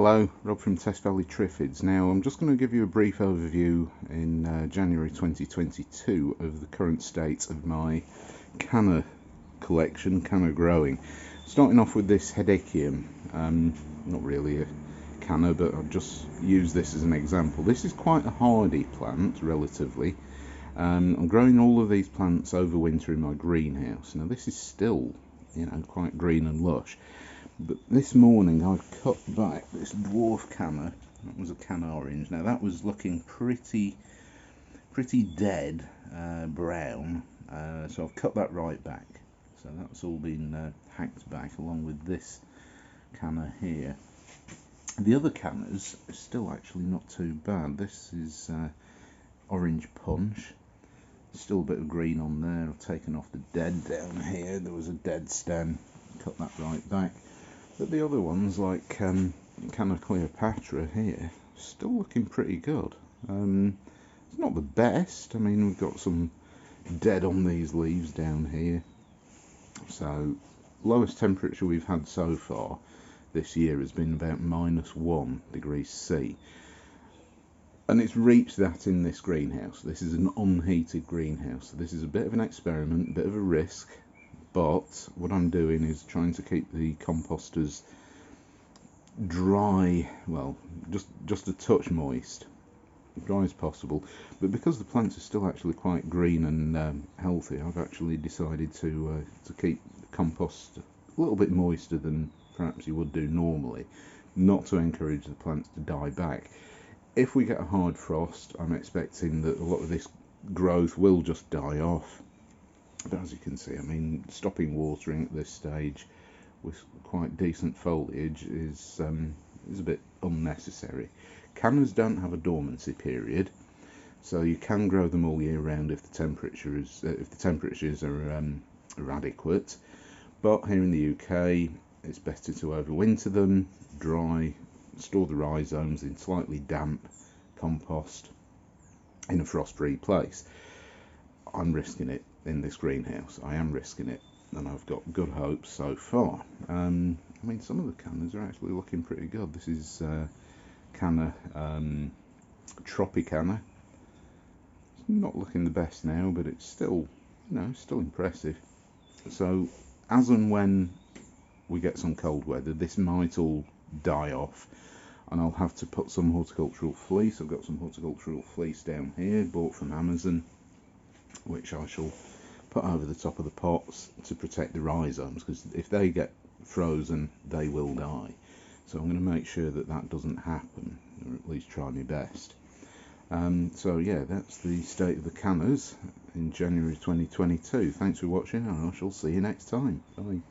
Hello, Rob from Test Valley Triffids. Now I'm just going to give you a brief overview in January 2022 of the current state of my canna collection, canna growing. Starting off with this headachium, not really a canna, but I'll just use this as an example. This is quite a hardy plant, relatively. I'm growing all of these plants over winter in my greenhouse. Now this is still, quite green and lush. But this morning I've cut back this dwarf canna. That was a canna orange. Now that was looking pretty dead brown. So I've cut that right back. So that's all been hacked back along with this canna here. The other cannas are still actually not too bad. This is orange punch. Still a bit of green on there. I've taken off the dead down here. There was a dead stem. Cut that right back. But the other ones, like Canna Cleopatra here, still looking pretty good. It's not the best. I mean, we've got some dead on these leaves down here. So, lowest temperature we've had so far this year has been about -1 degrees C. And it's reached that in this greenhouse. This is an unheated greenhouse. So this is a bit of an experiment, a bit of a risk. But what I'm doing is trying to keep the composters dry, well, just a touch moist, dry as possible. But because the plants are still actually quite green and healthy, I've actually decided to keep the compost a little bit moister than perhaps you would do normally, not to encourage the plants to die back. If we get a hard frost, I'm expecting that a lot of this growth will just die off. But as you can see, I mean, stopping watering at this stage with quite decent foliage is a bit unnecessary. Cannas don't have a dormancy period, so you can grow them all year round if the temperatures are adequate. But here in the UK, it's better to overwinter them, dry, store the rhizomes in slightly damp compost in a frost-free place. I'm risking it in this greenhouse. I am risking it, and I've got good hopes so far. I mean, some of the cannas are actually looking pretty good. This is Canna Tropicana. It's not looking the best now, but it's still, still impressive. So, as and when we get some cold weather, this might all die off, and I'll have to put some horticultural fleece. I've got some horticultural fleece down here, bought from Amazon, which I shall put over the top of the pots to protect the rhizomes, because if they get frozen, they will die. So I'm going to make sure that that doesn't happen, or at least try my best. So yeah, that's the state of the cannas in January 2022. Thanks for watching, and I shall see you next time. Bye.